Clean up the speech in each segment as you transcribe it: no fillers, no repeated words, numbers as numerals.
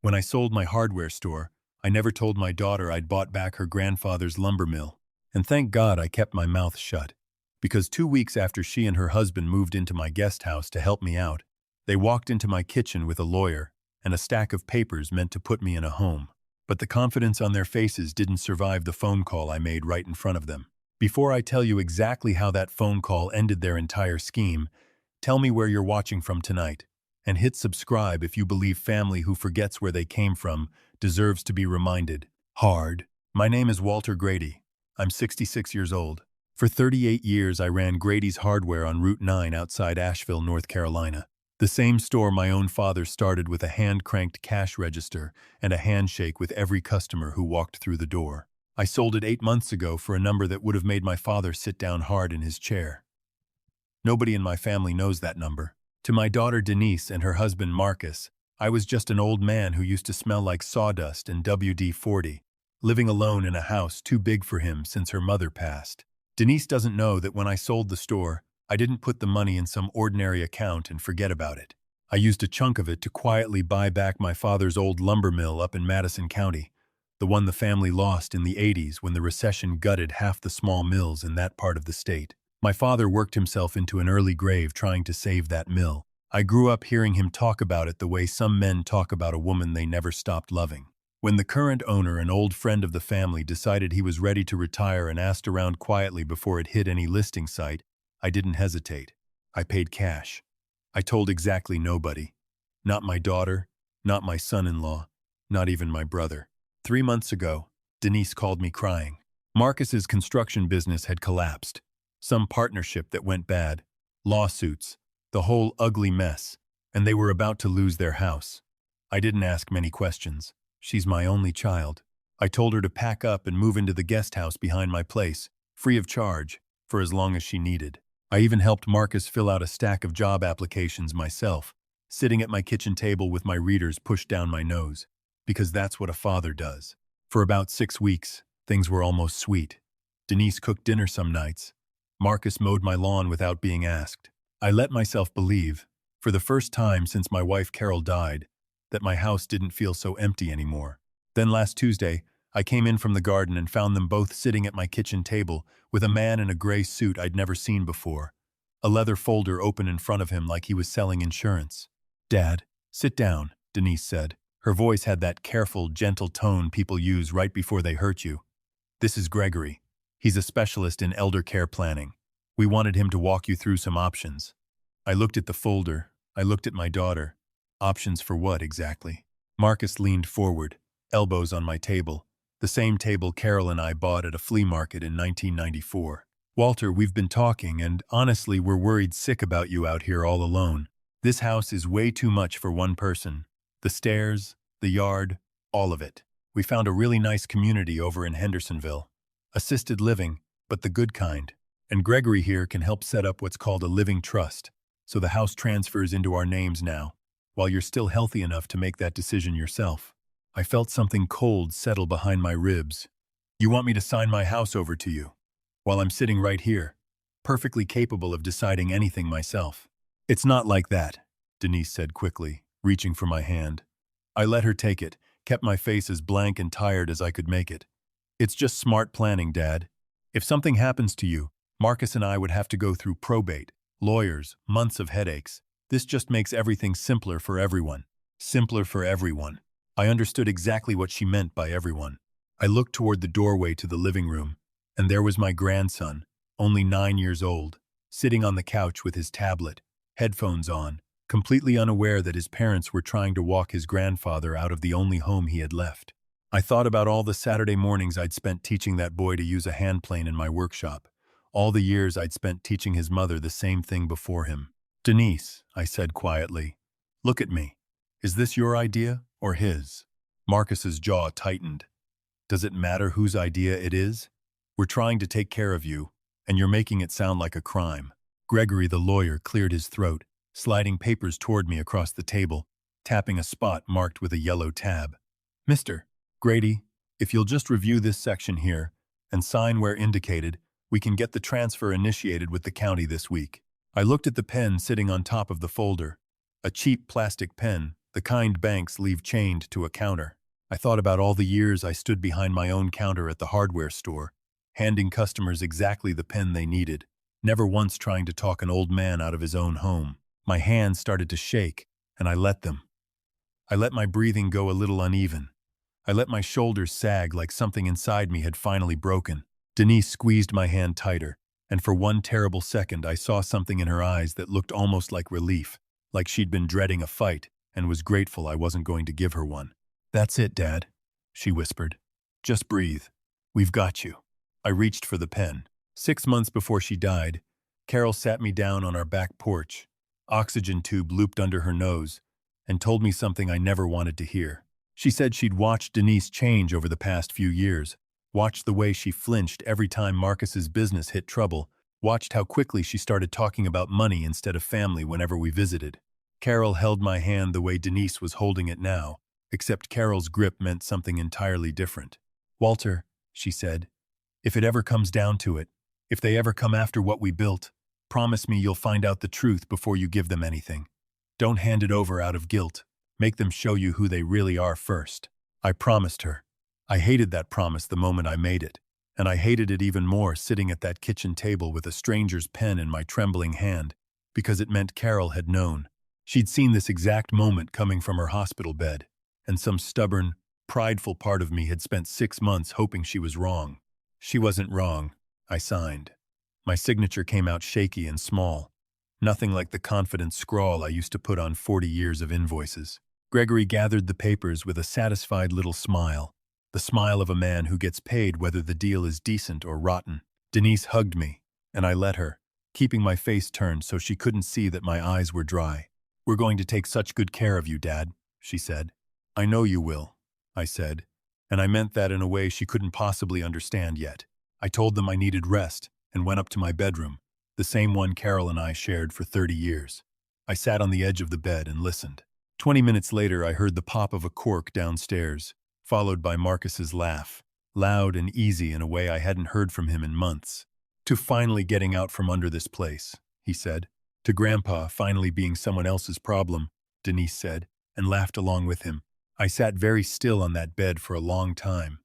When I sold my hardware store, I never told my daughter I'd bought back her grandfather's lumber mill. And thank God I kept my mouth shut. Because 2 weeks after she and her husband moved into my guest house to help me out, they walked into my kitchen with a lawyer and a stack of papers meant to put me in a home. But the confidence on their faces didn't survive the phone call I made right in front of them. Before I tell you exactly how that phone call ended their entire scheme, tell me where you're watching from tonight. And hit subscribe if you believe family who forgets where they came from deserves to be reminded. Hard. My name is Walter Grady. I'm 66 years old. For 38 years I ran Grady's Hardware on Route 9 outside Asheville, North Carolina. The same store my own father started with a hand-cranked cash register and a handshake with every customer who walked through the door. I sold it 8 months ago for a number that would have made my father sit down hard in his chair. Nobody in my family knows that number. To my daughter Denise and her husband Marcus, I was just an old man who used to smell like sawdust and WD-40, living alone in a house too big for him since her mother passed. Denise doesn't know that when I sold the store, I didn't put the money in some ordinary account and forget about it. I used a chunk of it to quietly buy back my father's old lumber mill up in Madison County, the one the family lost in the 80s when the recession gutted half the small mills in that part of the state. My father worked himself into an early grave trying to save that mill. I grew up hearing him talk about it the way some men talk about a woman they never stopped loving. When the current owner, an old friend of the family, decided he was ready to retire and asked around quietly before it hit any listing site, I didn't hesitate. I paid cash. I told exactly nobody. Not my daughter, not my son-in-law, not even my brother. 3 months ago, Denise called me crying. Marcus's construction business had collapsed. Some partnership that went bad, lawsuits, the whole ugly mess, and they were about to lose their house. I didn't ask many questions. She's my only child. I told her to pack up and move into the guest house behind my place, free of charge, for as long as she needed. I even helped Marcus fill out a stack of job applications myself, sitting at my kitchen table with my readers pushed down my nose, because that's what a father does. For about 6 weeks, things were almost sweet. Denise cooked dinner some nights. Marcus mowed my lawn without being asked. I let myself believe, for the first time since my wife Carol died, that my house didn't feel so empty anymore. Then last Tuesday, I came in from the garden and found them both sitting at my kitchen table with a man in a gray suit I'd never seen before, a leather folder open in front of him like he was selling insurance. "Dad, sit down," Denise said. Her voice had that careful, gentle tone people use right before they hurt you. "This is Gregory. He's a specialist in elder care planning. We wanted him to walk you through some options." I looked at the folder. I looked at my daughter. Options for what, exactly? Marcus leaned forward, elbows on my table, the same table Carol and I bought at a flea market in 1994. "Walter, we've been talking, and honestly, we're worried sick about you out here all alone. This house is way too much for one person. The stairs, the yard, all of it. We found a really nice community over in Hendersonville. Assisted living, but the good kind. And Gregory here can help set up what's called a living trust, so the house transfers into our names now, while you're still healthy enough to make that decision yourself." I felt something cold settle behind my ribs. "You want me to sign my house over to you, while I'm sitting right here, perfectly capable of deciding anything myself?" "It's not like that," Denise said quickly, reaching for my hand. I let her take it, kept my face as blank and tired as I could make it. "It's just smart planning, Dad. If something happens to you, Marcus and I would have to go through probate, lawyers, months of headaches. This just makes everything simpler for everyone." Simpler for everyone. I understood exactly what she meant by everyone. I looked toward the doorway to the living room, and there was my grandson, only 9 years old, sitting on the couch with his tablet, headphones on, completely unaware that his parents were trying to walk his grandfather out of the only home he had left. I thought about all the Saturday mornings I'd spent teaching that boy to use a hand plane in my workshop, all the years I'd spent teaching his mother the same thing before him. "Denise," I said quietly, "look at me. Is this your idea or his?" Marcus's jaw tightened. "Does it matter whose idea it is? We're trying to take care of you, and you're making it sound like a crime." Gregory, the lawyer, cleared his throat, sliding papers toward me across the table, tapping a spot marked with a yellow tab. "Mr. Grady, if you'll just review this section here and sign where indicated, we can get the transfer initiated with the county this week." I looked at the pen sitting on top of the folder, a cheap plastic pen The kind banks leave chained to a counter. I thought about all the years I stood behind my own counter at the hardware store, handing customers exactly the pen they needed, never once trying to talk an old man out of his own home. My hands started to shake, and I let them. I let my breathing go a little uneven. I let my shoulders sag like something inside me had finally broken. Denise squeezed my hand tighter, and for one terrible second I saw something in her eyes that looked almost like relief, like she'd been dreading a fight and was grateful I wasn't going to give her one. "That's it, Dad," she whispered. "Just breathe. We've got you." I reached for the pen. 6 months before she died, Carol sat me down on our back porch, oxygen tube looped under her nose, and told me something I never wanted to hear. She said she'd watched Denise change over the past few years, watched the way she flinched every time Marcus's business hit trouble, watched how quickly she started talking about money instead of family whenever we visited. Carol held my hand the way Denise was holding it now, except Carol's grip meant something entirely different. "Walter," she said, "if it ever comes down to it, if they ever come after what we built, promise me you'll find out the truth before you give them anything. Don't hand it over out of guilt. Make them show you who they really are first." I promised her. I hated that promise the moment I made it, and I hated it even more sitting at that kitchen table with a stranger's pen in my trembling hand, because it meant Carol had known. She'd seen this exact moment coming from her hospital bed, and some stubborn, prideful part of me had spent 6 months hoping she was wrong. She wasn't wrong. I signed. My signature came out shaky and small, nothing like the confident scrawl I used to put on 40 years of invoices. Gregory gathered the papers with a satisfied little smile, the smile of a man who gets paid whether the deal is decent or rotten. Denise hugged me, and I let her, keeping my face turned so she couldn't see that my eyes were dry. "We're going to take such good care of you, Dad," she said. "I know you will," I said, and I meant that in a way she couldn't possibly understand yet. I told them I needed rest and went up to my bedroom, the same one Carol and I shared for 30 years. I sat on the edge of the bed and listened. 20 minutes later, I heard the pop of a cork downstairs, followed by Marcus's laugh, loud and easy in a way I hadn't heard from him in months. "To finally getting out from under this place," he said. "To Grandpa finally being someone else's problem," Denise said, and laughed along with him. I sat very still on that bed for a long time.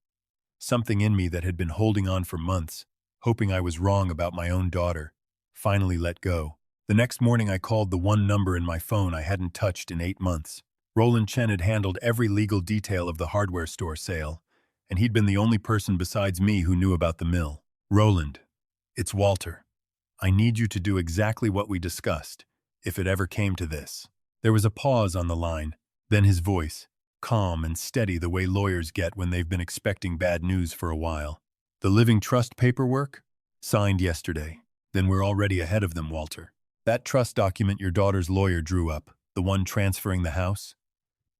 Something in me that had been holding on for months, hoping I was wrong about my own daughter, finally let go. The next morning I called the one number in my phone I hadn't touched in 8 months. Roland Chen had handled every legal detail of the hardware store sale, and he'd been the only person besides me who knew about the mill. "Roland, it's Walter. I need you to do exactly what we discussed, if it ever came to this." There was a pause on the line, then his voice, calm and steady the way lawyers get when they've been expecting bad news for a while. "The living trust paperwork? Signed yesterday. Then we're already ahead of them, Walter. That trust document your daughter's lawyer drew up, the one transferring the house?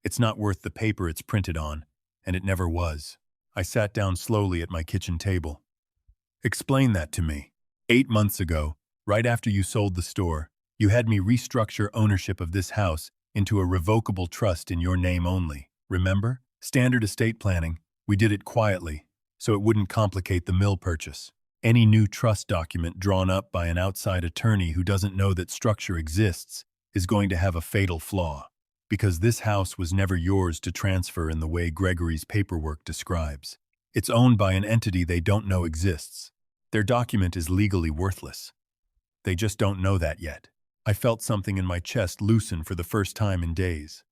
It's not worth the paper it's printed on, and it never was." I sat down slowly at my kitchen table. "Explain that to me. 8 months ago, right after you sold the store, you had me restructure ownership of this house into a revocable trust in your name only. Remember? Standard estate planning. We did it quietly, so it wouldn't complicate the mill purchase. Any new trust document drawn up by an outside attorney who doesn't know that structure exists is going to have a fatal flaw, because this house was never yours to transfer in the way Gregory's paperwork describes. It's owned by an entity they don't know exists. Their document is legally worthless. They just don't know that yet." I felt something in my chest loosen for the first time in days.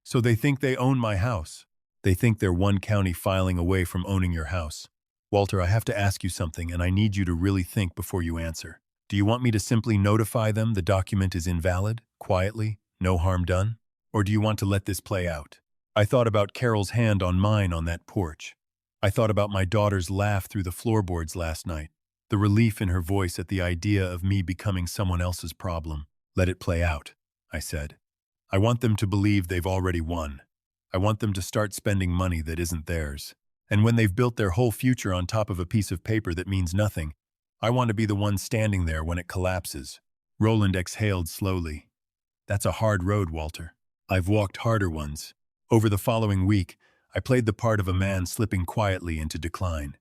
"So they think they own my house. They think they're one county filing away from owning your house. Walter, I have to ask you something, and I need you to really think before you answer. Do you want me to simply notify them the document is invalid, quietly, no harm done? Or do you want to let this play out?" I thought about Carol's hand on mine on that porch. I thought about my daughter's laugh through the floorboards last night, the relief in her voice at the idea of me becoming someone else's problem. "Let it play out," I said. "I want them to believe they've already won. I want them to start spending money that isn't theirs. And when they've built their whole future on top of a piece of paper that means nothing, I want to be the one standing there when it collapses." Roland exhaled slowly. "That's a hard road, Walter. I've walked harder ones." Over the following week, I played the part of a man slipping quietly into decline.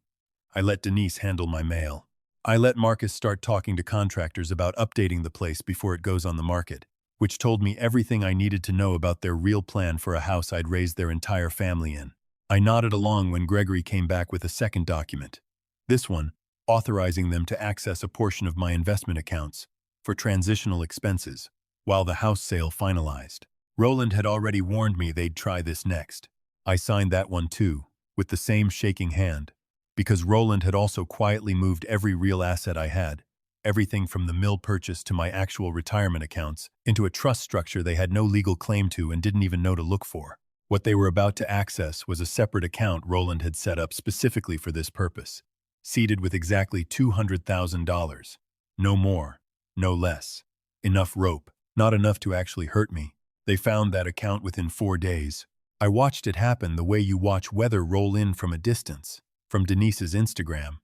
I let Denise handle my mail. I let Marcus start talking to contractors about updating the place before it goes on the market. which told me everything I needed to know about their real plan for a house I'd raised their entire family in. I nodded along when Gregory came back with a second document. This one, authorizing them to access a portion of my investment accounts for transitional expenses while the house sale finalized. Roland had already warned me they'd try this next. I signed that one too, with the same shaking hand, because Roland had also quietly moved every real asset I had, everything from the mill purchase to my actual retirement accounts, into a trust structure they had no legal claim to and didn't even know to look for. What they were about to access was a separate account Roland had set up specifically for this purpose, seeded with exactly $200,000. No more, no less. Enough rope, not enough to actually hurt me. They found that account within 4 days. I watched it happen the way you watch weather roll in from a distance, from Denise's Instagram,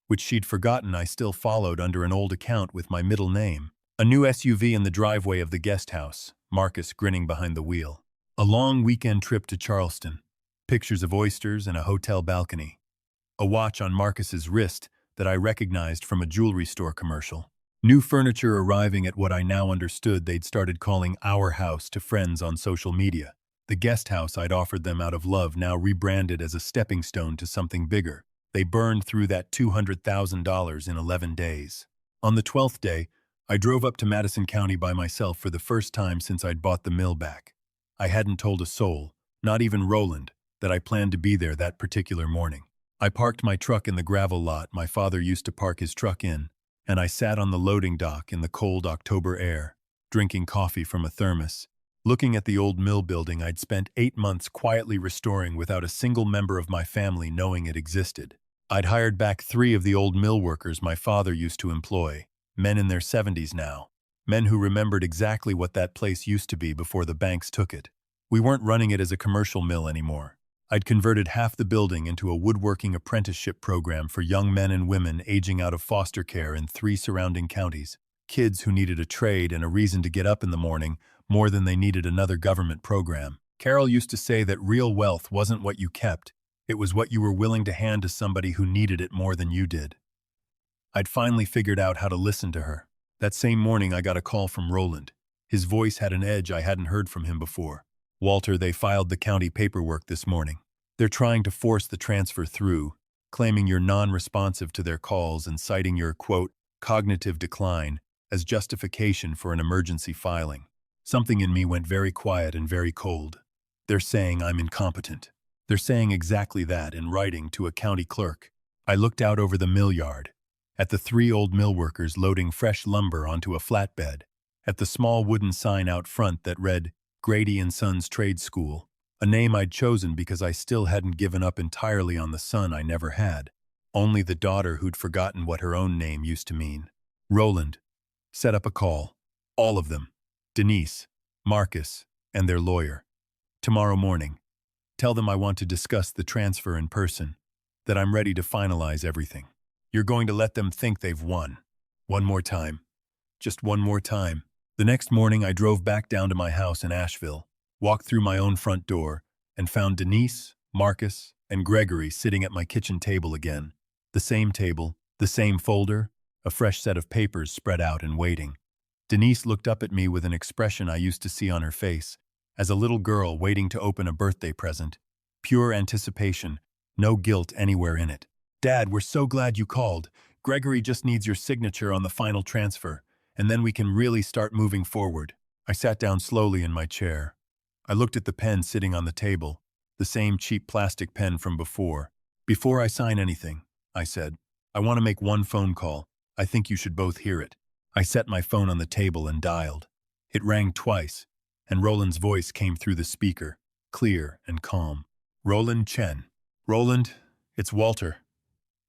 which she'd forgotten I still followed under an old account with my middle name. A new SUV in the driveway of the guest house, Marcus grinning behind the wheel. A long weekend trip to Charleston, pictures of oysters and a hotel balcony. A watch on Marcus's wrist that I recognized from a jewelry store commercial. New furniture arriving at what I now understood they'd started calling our house to friends on social media. The guest house I'd offered them out of love now rebranded as a stepping stone to something bigger. They burned through that $200,000 in 11 days. On the 12th day, I drove up to Madison County by myself for the first time since I'd bought the mill back. I hadn't told a soul, not even Roland, that I planned to be there that particular morning. I parked my truck in the gravel lot my father used to park his truck in, and I sat on the loading dock in the cold October air, drinking coffee from a thermos, looking at the old mill building I'd spent 8 months quietly restoring without a single member of my family knowing it existed. I'd hired back 3 of the old mill workers my father used to employ, men in their 70s now, men who remembered exactly what that place used to be before the banks took it. We weren't running it as a commercial mill anymore. I'd converted half the building into a woodworking apprenticeship program for young men and women aging out of foster care in 3 surrounding counties, kids who needed a trade and a reason to get up in the morning more than they needed another government program. Carol used to say that real wealth wasn't what you kept, it was what you were willing to hand to somebody who needed it more than you did. I'd finally figured out how to listen to her. That same morning I got a call from Roland. His voice had an edge I hadn't heard from him before. "Walter, they filed the county paperwork this morning. They're trying to force the transfer through, claiming you're non-responsive to their calls and citing your, quote, cognitive decline as justification for an emergency filing." Something in me went very quiet and very cold. They're saying I'm incompetent. They're saying exactly that in writing to a county clerk. I looked out over the mill yard, at the 3 old mill workers loading fresh lumber onto a flatbed, at the small wooden sign out front that read, Grady and Sons Trade School, a name I'd chosen because I still hadn't given up entirely on the son I never had, only the daughter who'd forgotten what her own name used to mean. Roland set up a call. All of them. Denise, Marcus, and their lawyer. Tomorrow morning. Tell them I want to discuss the transfer in person, that I'm ready to finalize everything. You're going to let them think they've won. One more time. Just one more time. The next morning I drove back down to my house in Asheville, walked through my own front door, and found Denise, Marcus, and Gregory sitting at my kitchen table again. The same table, the same folder, a fresh set of papers spread out and waiting. Denise looked up at me with an expression I used to see on her face, as a little girl waiting to open a birthday present. Pure anticipation, no guilt anywhere in it. "Dad, we're so glad you called. Gregory just needs your signature on the final transfer, and then we can really start moving forward." I sat down slowly in my chair. I looked at the pen sitting on the table, the same cheap plastic pen from before. "Before I sign anything," I said, "I want to make one phone call. I think you should both hear it." I set my phone on the table and dialed. It rang twice, and Roland's voice came through the speaker, clear and calm. "Roland Chen." "Roland, it's Walter.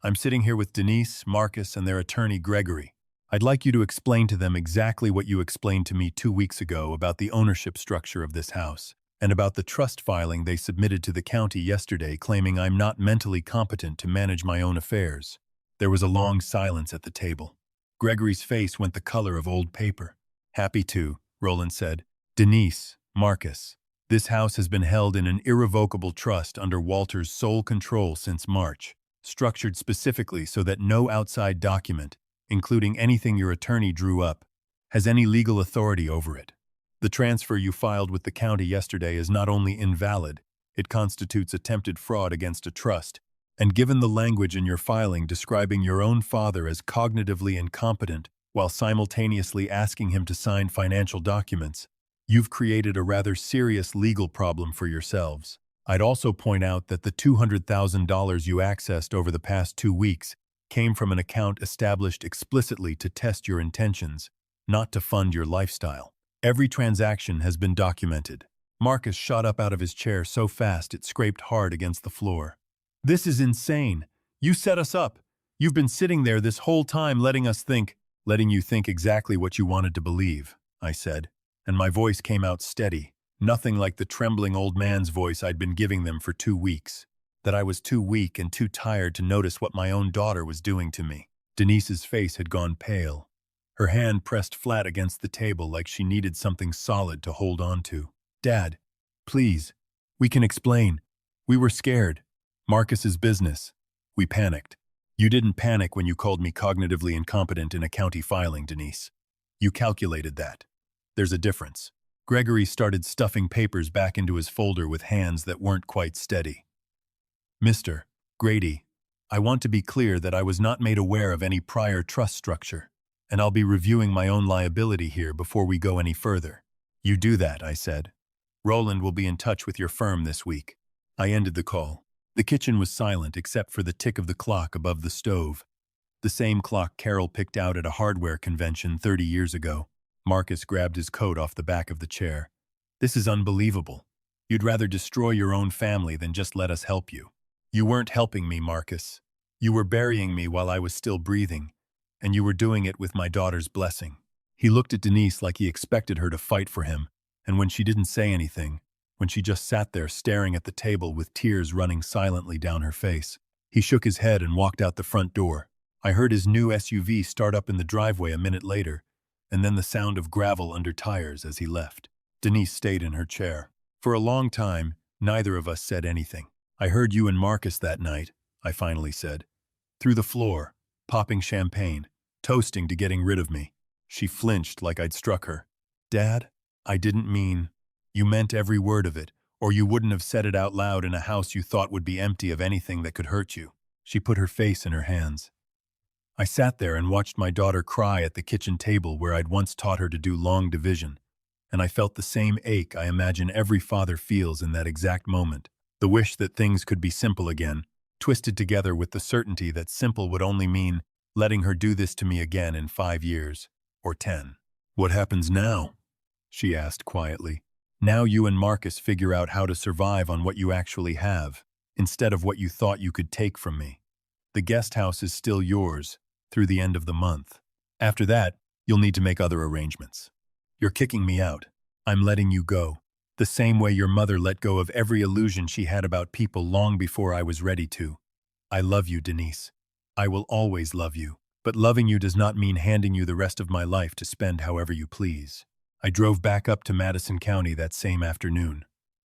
I'm sitting here with Denise, Marcus, and their attorney Gregory. I'd like you to explain to them exactly what you explained to me 2 weeks ago about the ownership structure of this house, and about the trust filing they submitted to the county yesterday claiming I'm not mentally competent to manage my own affairs." There was a long silence at the table. Gregory's face went the color of old paper. "Happy to," Roland said. "Denise, Marcus, this house has been held in an irrevocable trust under Walter's sole control since March, structured specifically so that no outside document, including anything your attorney drew up, has any legal authority over it. The transfer you filed with the county yesterday is not only invalid, it constitutes attempted fraud against a trust. And given the language in your filing describing your own father as cognitively incompetent while simultaneously asking him to sign financial documents, you've created a rather serious legal problem for yourselves. I'd also point out that the $200,000 you accessed over the past 2 weeks came from an account established explicitly to test your intentions, not to fund your lifestyle. Every transaction has been documented. Marcus shot up out of his chair so fast it scraped hard against the floor. This is insane. You set us up. You've been sitting there this whole time letting you think exactly what you wanted to believe, I said, and my voice came out steady, nothing like the trembling old man's voice I'd been giving them for 2 weeks. That I was too weak and too tired to notice what my own daughter was doing to me. Denise's face had gone pale. Her hand pressed flat against the table like she needed something solid to hold on to. Dad, please, we can explain. We were scared. Marcus's business. We panicked. You didn't panic when you called me cognitively incompetent in a county filing, Denise. You calculated that. There's a difference. Gregory started stuffing papers back into his folder with hands that weren't quite steady. Mr. Grady, I want to be clear that I was not made aware of any prior trust structure, and I'll be reviewing my own liability here before we go any further. You do that, I said. Roland will be in touch with your firm this week. I ended the call. The kitchen was silent except for the tick of the clock above the stove. The same clock Carol picked out at a hardware convention 30 years ago. Marcus grabbed his coat off the back of the chair. This is unbelievable. You'd rather destroy your own family than just let us help you. You weren't helping me, Marcus. You were burying me while I was still breathing, and you were doing it with my daughter's blessing. He looked at Denise like he expected her to fight for him, and when she didn't say anything, when she just sat there staring at the table with tears running silently down her face, he shook his head and walked out the front door. I heard his new SUV start up in the driveway a minute later, and then the sound of gravel under tires as he left. Denise stayed in her chair. For a long time, neither of us said anything. I heard you and Marcus that night, I finally said. Through the floor, popping champagne, toasting to getting rid of me. She flinched like I'd struck her. Dad, I didn't mean... You meant every word of it, or you wouldn't have said it out loud in a house you thought would be empty of anything that could hurt you. She put her face in her hands. I sat there and watched my daughter cry at the kitchen table where I'd once taught her to do long division, and I felt the same ache I imagine every father feels in that exact moment. The wish that things could be simple again, twisted together with the certainty that simple would only mean letting her do this to me again in 5 years, or 10. What happens now? She asked quietly. Now you and Marcus figure out how to survive on what you actually have, instead of what you thought you could take from me. The guest house is still yours, through the end of the month. After that, you'll need to make other arrangements. You're kicking me out. I'm letting you go. The same way your mother let go of every illusion she had about people long before I was ready to. I love you, Denise. I will always love you. But loving you does not mean handing you the rest of my life to spend however you please. I drove back up to Madison County that same afternoon.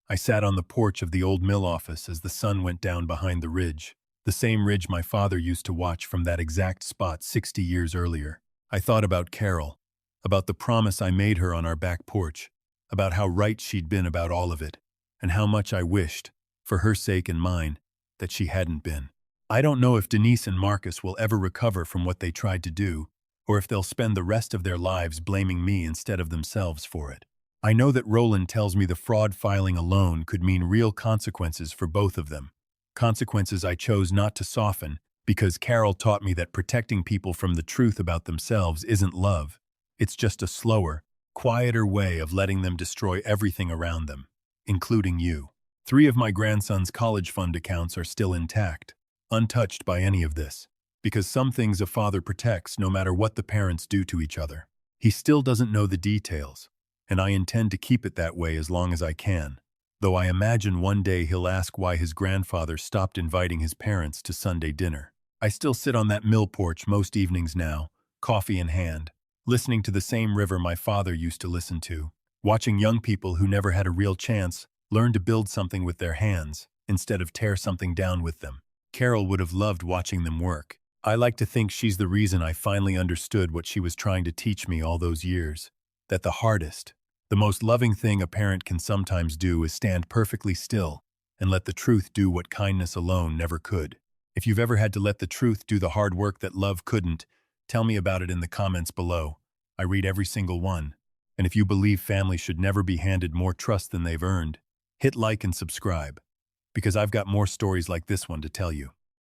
I sat on the porch of the old mill office as the sun went down behind the ridge, the same ridge my father used to watch from that exact spot 60 years earlier. I thought about Carol, about the promise I made her on our back porch, about how right she'd been about all of it, and how much I wished, for her sake and mine, that she hadn't been. I don't know if Denise and Marcus will ever recover from what they tried to do, or if they'll spend the rest of their lives blaming me instead of themselves for it. I know that Roland tells me the fraud filing alone could mean real consequences for both of them. Consequences I chose not to soften because Carol taught me that protecting people from the truth about themselves isn't love. It's just a slower, quieter way of letting them destroy everything around them, including you. 3 of my grandson's college fund accounts are still intact, untouched by any of this, because some things a father protects no matter what the parents do to each other. He still doesn't know the details, and I intend to keep it that way as long as I can, though I imagine one day he'll ask why his grandfather stopped inviting his parents to Sunday dinner. I still sit on that mill porch most evenings now, coffee in hand, listening to the same river my father used to listen to, watching young people who never had a real chance learn to build something with their hands instead of tear something down with them. Carol would have loved watching them work. I like to think she's the reason I finally understood what she was trying to teach me all those years, that the hardest, The most loving thing a parent can sometimes do is stand perfectly still and let the truth do what kindness alone never could. If you've ever had to let the truth do the hard work that love couldn't, tell me about it in the comments below. I read every single one. And if you believe families should never be handed more trust than they've earned, hit like and subscribe, because I've got more stories like this one to tell you.